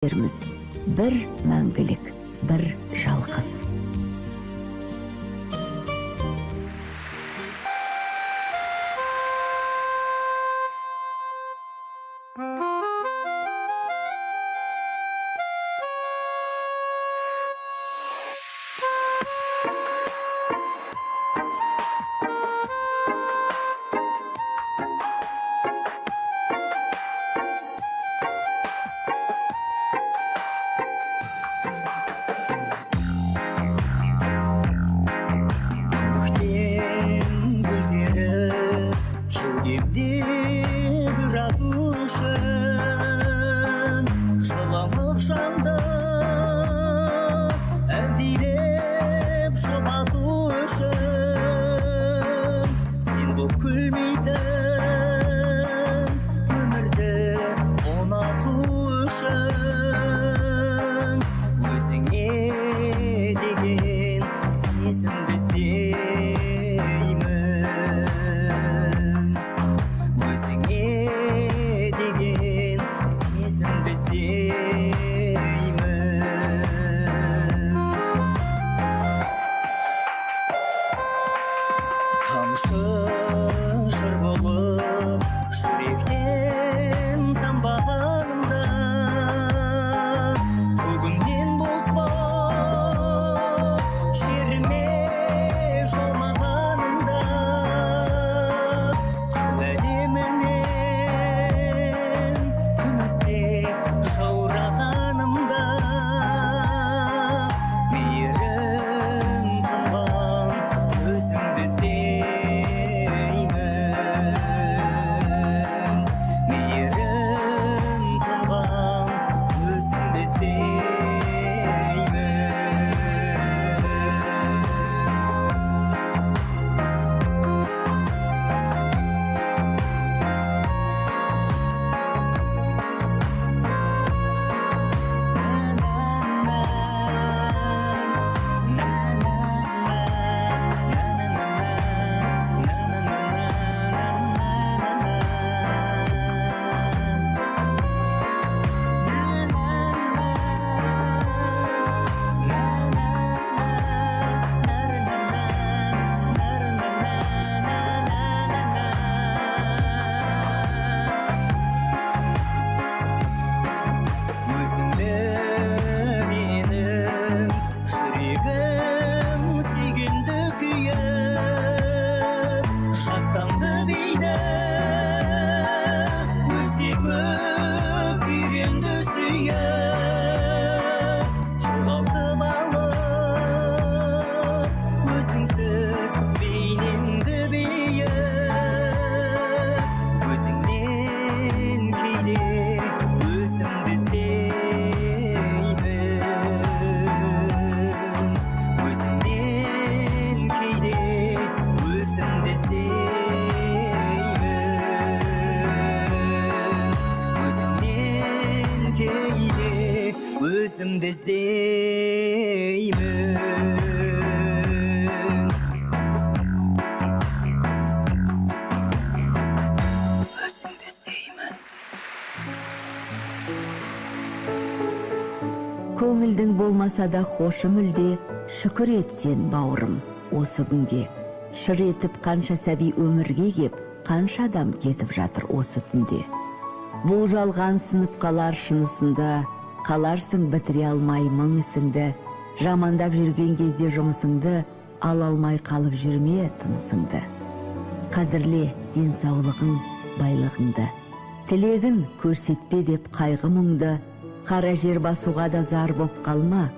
бір мәңгілік, бір жалғыз. Өзімді іздеймін. Көңілдің болмаса да хошы мүлде, шүкір етсен бауырым осы күнге. Шыр етіп қанша сәби өмірге кеп, қанша адам кетіп жатыр осы түнде. Бұл жалған сынып қалар шынысында, қаларсың бітіре алмай мың ісіңді. Жамандап жүрген кезде жұмысыңды, ала алмай қалып жүрме тынысыңды. Қадірле денсаулығың, байлығыңды. Тілегін көрсетпе деп қайғы мұңды. Қара жер басуға да зар боп қалма,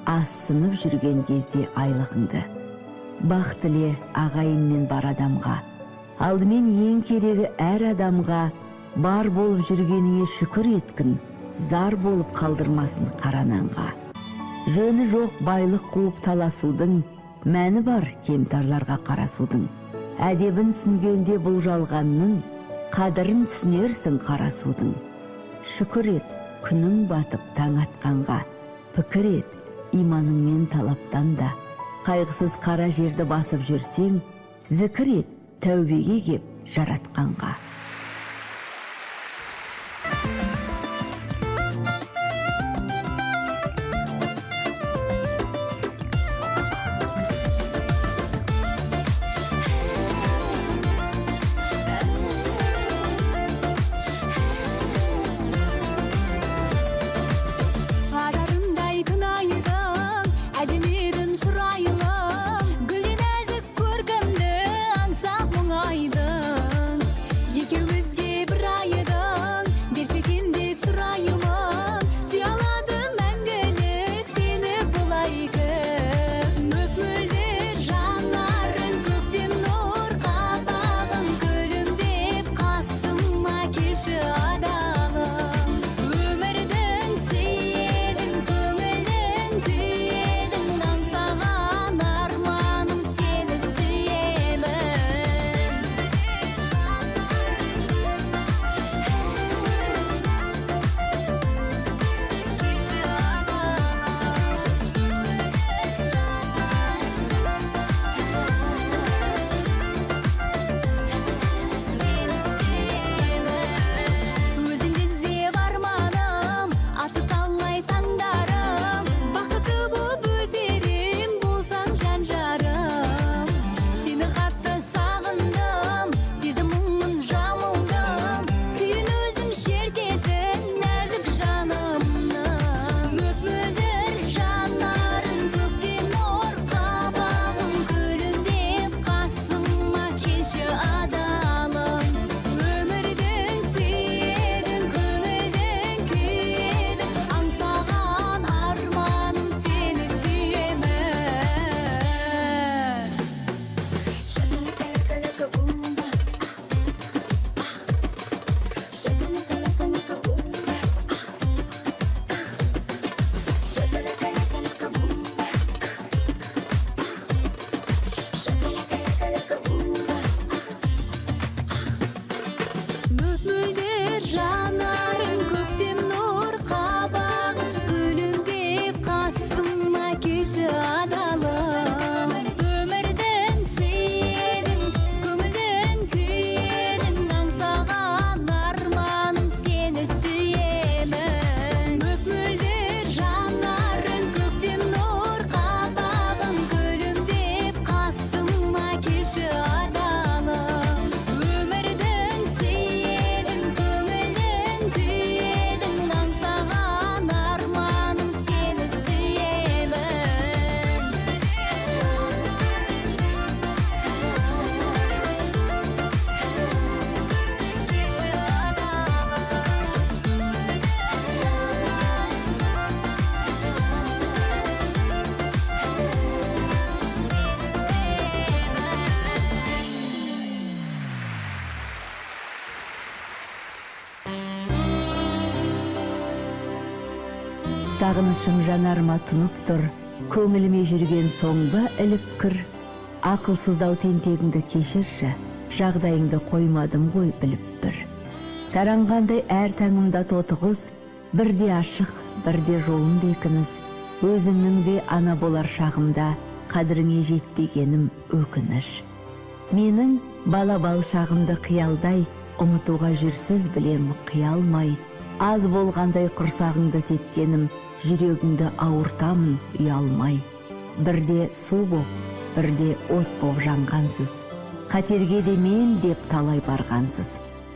асынып жүрген кезде айлығыңды. Бақ тіле ағайын мен бар адамға, алдымен ең керегі әр адамға. Бар болып жүргеніңе шүкір еткін, зар болып қалдырмасын қарананға. Жөні жоқ байлық қуып таласудың, мәні бар кемтарларға қарасудың. Әдебін түсінгенде бұл жалғанның, қадірін түсінерсің қарасудың. Шүкір ет күнің батып таң атқанға, пікір ет иманыңмен талаптан да. Қайғысыз қара жерді басып жүрсең, зікір ет тәубеге кеп жаратқанға. Сағынышың жанарыма тұнып тұр, көңіліме жүрген соңба іліп кір. Ақылсыздау тентегіңді кешірші, жағдайыңды қоймадым ғой біліп бір. Таранғандай әр таңымда тотығыз, бірде ашық, бірде жолын бекініс. Өзімнің де ана болар шағымда қадіріңе жетпегенім өкініш. Менің бала-бал шағымды қиялдай, ұмытуға жүрсіз білем қиялмай. Аз болғандай құрсағыңды тепкенім, жүрегіңді ауыртамын ұялмай. Бірде су боп, бірде от боп жанғансыз. Қатерге де мен деп талай барғансыз.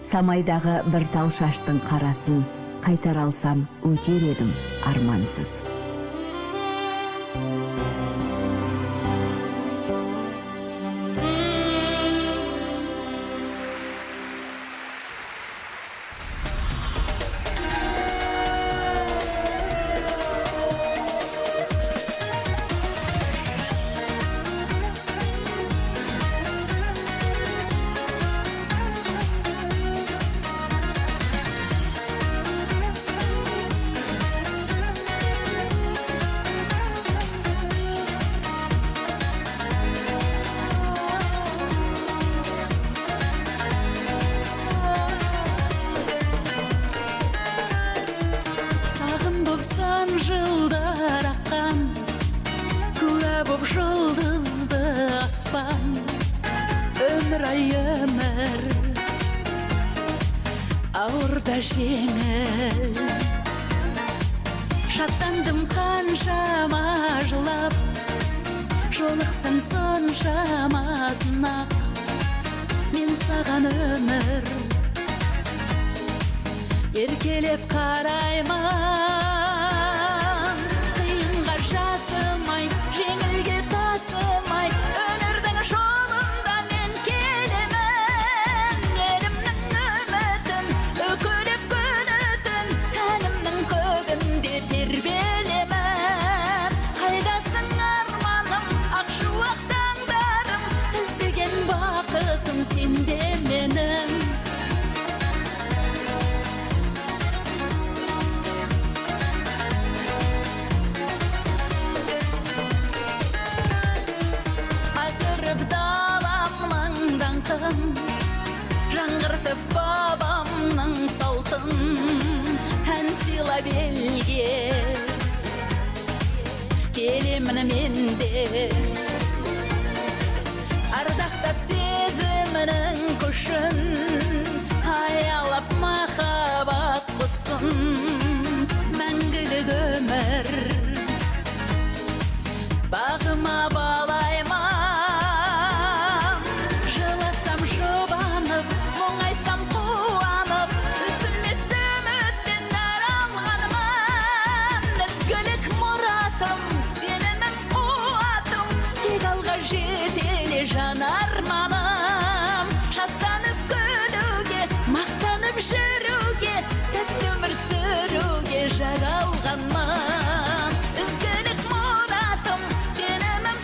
Самайдағы бір тал шаштың қарасын, қайтар алсам өтер едім армансыз. Жылдар аққан, куә боп жұлдызды аспан. Өмір ай өмір, ауыр да жеңіл. Шаттандым қаншама жылап, жолықсың соншама сынақ. Мен саған өмір, еркелеп қараймын. Жасымай, жеңілге тасымай, өнердің жолында мен келемін. Елімнің үмітін, өкіліп күнітін, әнімнің көгінде тербелемін. Қайдасың арманым, ақшуақ таңдарым, іздеген бақытым сенде менің. Даламның даңқын, жаңғыртып бабамның салтын, ән сыйлап елге келемін менде. Ардақтап сезімінің күшін, аялап махаббат құсын. Мәңгілік өмір бағыма балаймын. Жетеле жан арманым, шаттанып күлуге, мақтанып жүруге, тәтті өмір сүруге жаралғанмын. Ізгілік мұратым, сенімім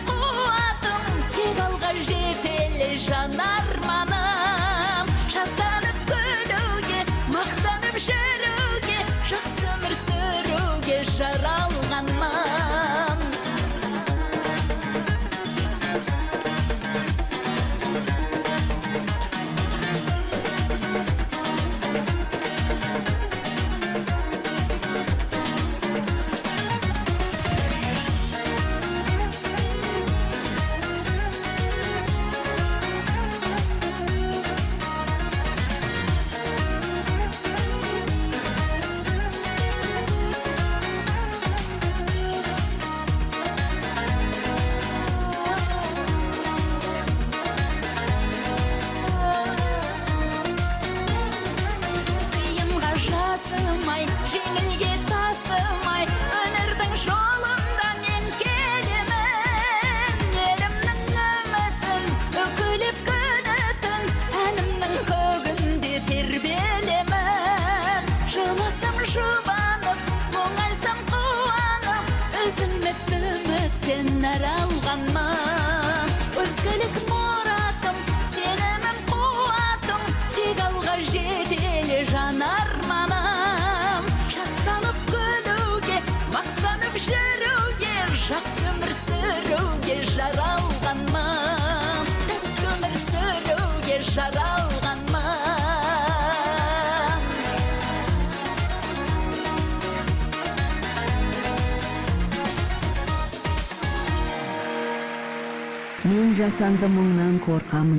Мен жасанды мұңнан қорқамын,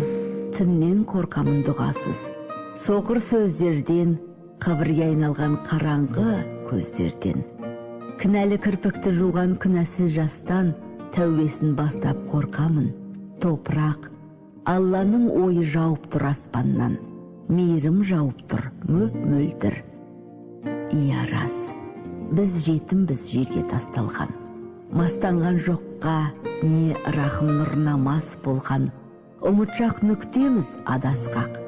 түннен қорқамын дұғасыз. Соқыр сөздерден, қабірге айналған қараңғы көздерден. Кінәлі кірпікті жуған күнәсіз жастан, тәубесін бастап қорқамын. Топырақ, Алланың ойы жауып тұр аспаннан, мейірім жауып тұр мөп-мөлдір. Иә рас, біз жетімбіз жерге тасталған. Мастанған жоққа не рахым нұрына мас болған. Ұмытшақ нүктеміз адасқақ.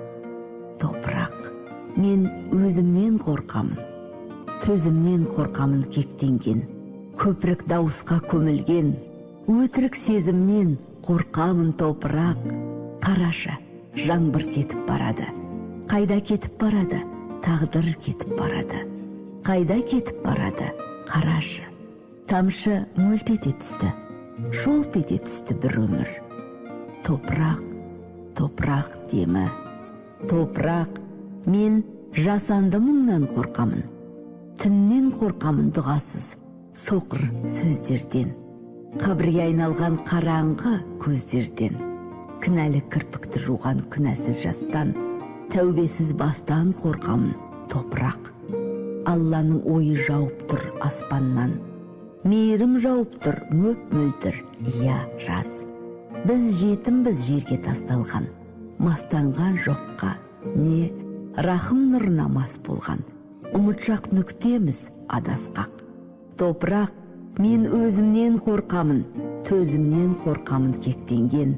Топырақ, мен өзімнен қорқамын. Төзімнен қорқамын кектенген. Көпірік дауысқа көмілген. Өтірік сезімнен қорқамын топырақ. Қарашы, жаңбыр кетіп барады. Қайда кетіп барады? Тағдыр кетіп барады. Қайда кетіп барады? Қарашы, тамшы мөлт ете түсті. Шолп ете түсті бір өмір. Топырақ, топырақ демі. Топырақ, мен жасанды мұңнан қорқамын. Түннен қорқамын дұғасыз, соқыр сөздерден. Қабірге айналған қараңғы көздерден. Кінәлі кірпікті жуған күнәсіз жастан, тәубесіз бастан қорқамын топырақ. Алланың ойы жауып тұр аспаннан, мейірім жауып тұр мөп-мөлдір. Иә рас, біз жетімбіз жерге тасталған. Мастанған жоққа не рахым нұрына мас болған. Ұмытшақ нүктеміз адасқақ. Топырақ, мен өзімнен қорқамын, төзімнен қорқамын кектенген.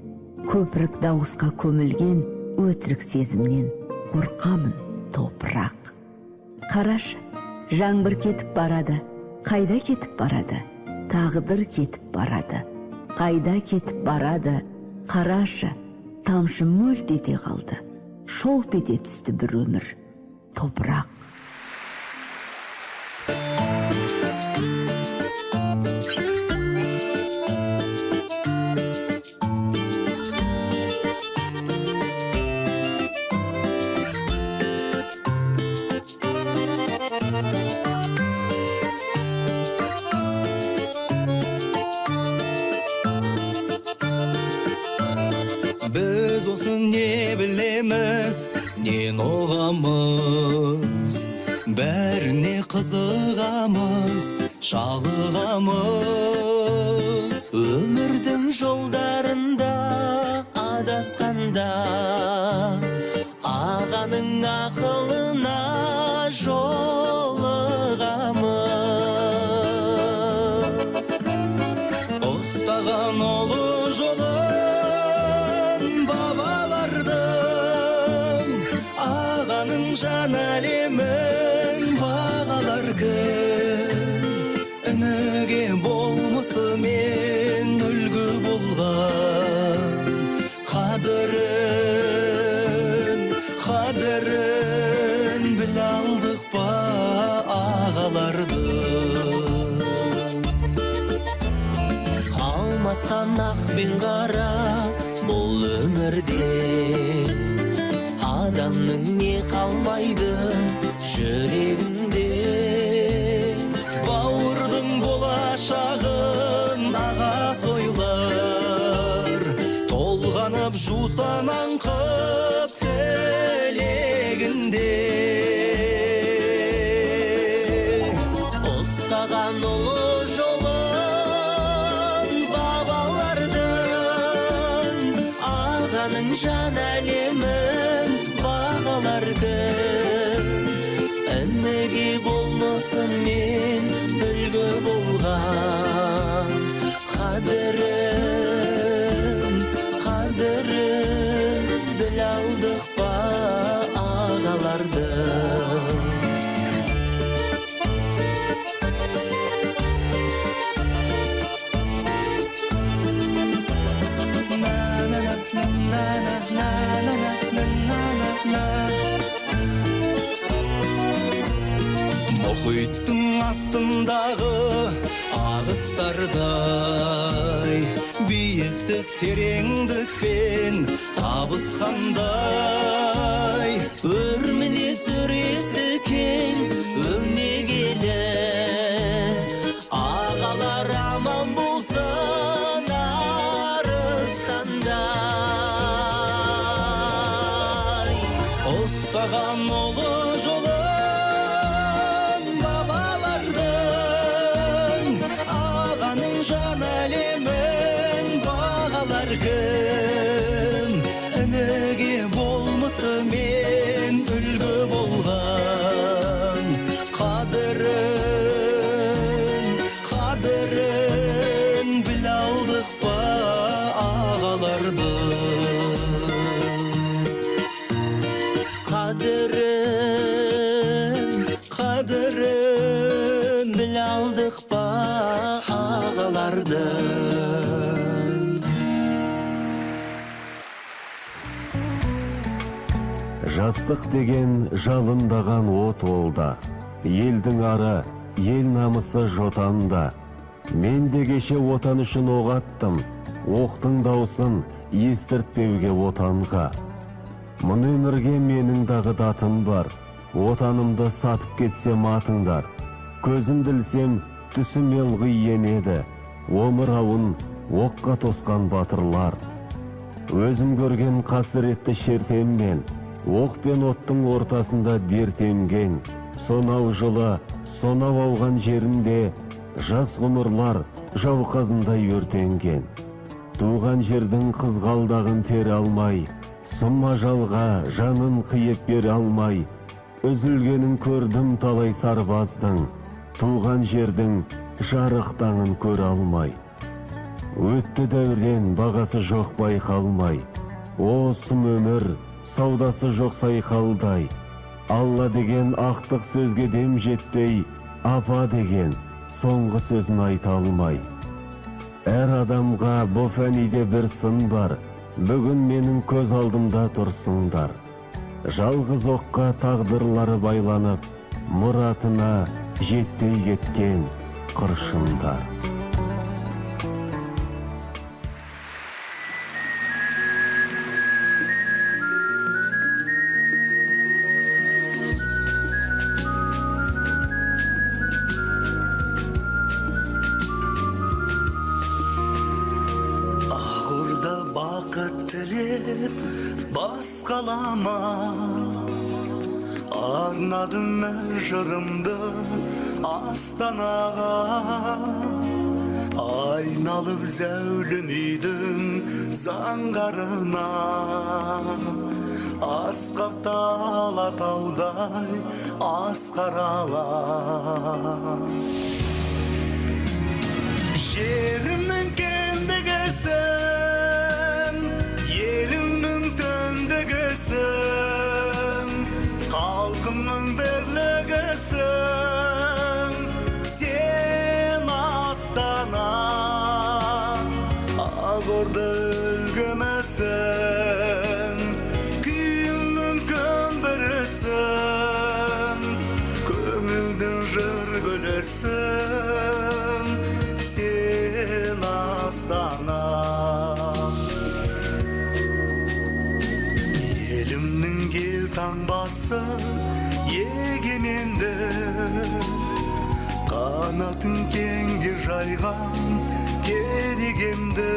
Көпірік дауысқа көмілген, өтірік сезімнен қорқамын топырақ. Қарашы, жаңбыр кетіп барады, қайда кетіп барады? Тағдыр кетіп барады, қайда кетіп барады? Қарашы, тамшы мөлт ете қалды, шолп ете түсті бір өмір. Топырақ. Біз осы не білеміз, не ұғамыз, бәріне қызығамыз, шалығамыз. Өмірдің жолдарында адасқанда, ағаның ақылына жолығамыз. Ұстаған олы жолын бабалардың, ағаның жан әлемін бағалар кім. Ініге болмысымен үлгі болған, қадірін біле алдық па ағаларды. Алмасқан ақ пен қара бұл өмірде, адамның не қалмайды жүрегінде. Бауырдың болашағын аға сойлар, толғанып жусан аңқып тілегінде. Ұстаған ұлы жолын бабалардың, ағаның жан әлемін бағалар кім. Ініге болмысымен үлгі болған, қадірін біле алдық па ағаларды. Мұхиттың астындағы ағыстардай, биіктік тереңдікпен табысқандай. Өрмінес өресі кең өнегелі, ағалар аман болсын арыстан. жан әлемін бағалар кім? Інеге болмысымен үлгі болған қадірін біле алдық па ағаларды? Қадірін біле алдық па ағаларды? Жастық деген жалындаған от олда, елдің ары, ел намысы жотамда. Мен де кеше отан үшін оғаттым, оқтың даусын естіртпеуге отанға. Мұн өмірге менің дағы датым бар, отанымды сатып кетсем атыңдар. Көзім ділсем түсім елғи енеді, омырауын оққа тосқан батырлар. Өзім көрген қасіретті шертеммен, оқ пен оттың ортасында дертемген. Сонау жылы, сонау ауған жерінде жас ғұмырлар жауқазындай өртенген. Туған жердің қызғалдағын тере алмай, сұм ажалға жанын қиып бере алмай, үзілгенін көрдім талай сарбаздың, туған жердің жарық таңын көре алмай. Өтті дәурен бағасы жоқ байқалмай, о сұм өмір саудасы жоқ сайқалдай. Алла деген ақтық сөзге дем жетпей, апа деген соңғы сөзін айта алмай. Әр адамға бұл фәниде бір сын бар, бүгін менің көз алдымда тұрсыңдар. Жалғыз оққа тағдырлары байланып, мұратына жетпей кеткен қыршындар. Басқалама арнадым жырымды Астанаға, айналып зәулім үйдің заңғарына, асқақта алатаудай асқарала. Жерімнің кендігісің, елімнің төндігісің, халқымның бірлігісің, сен Астана, ақ-орда үлгімісің, күйімнің көмбірісің, көңілдің жыр гүлісің, сен Астана. Елімнің елтаңбасы егеменді, қанатын кеңге жайған керегемді,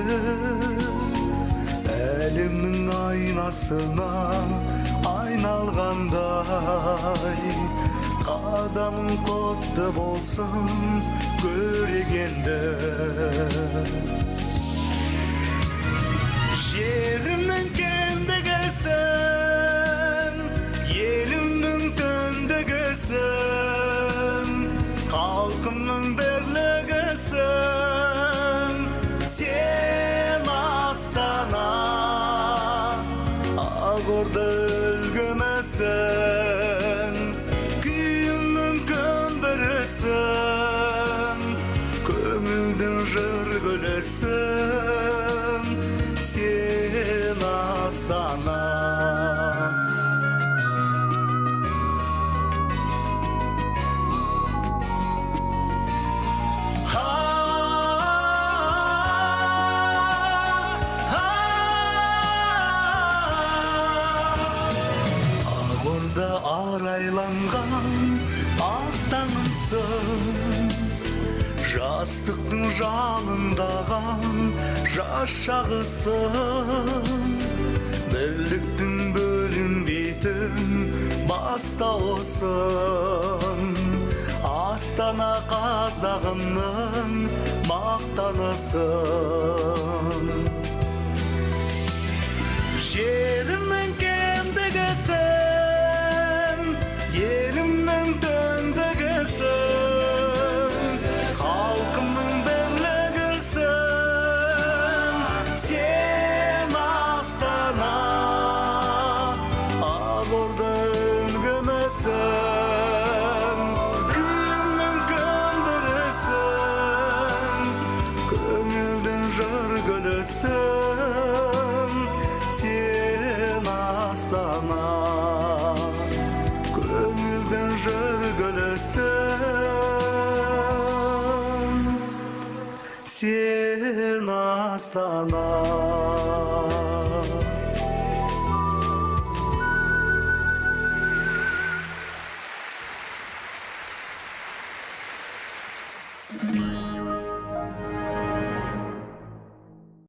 әлемнің айнасына айналғандай, қадамың құтты болсын көрегенді. Жерімнің кендігісің, елімнің төндігісің, халқымның бірлігісің, сен Астана, ақ-орда үлгімісің, күйімнің көмбірісің, көңілдің жыр гүлісің, сен Астана. Ақ-орда арайланған ақ таңымсың, жастықтың жалындаған жас шағысың, бірліктің бөлінбейтін бастауысың, Астана қазағымның мақтанысың. Жерімнің кендігісің, елімнің төндігісің, халқымның бірлігісің. Сен Астана, Ақорда үлгімісің, күннің көндірісің, көңілдің жүргілісің. Сен Астана, көңілдің жүргілісің. Сен Астана.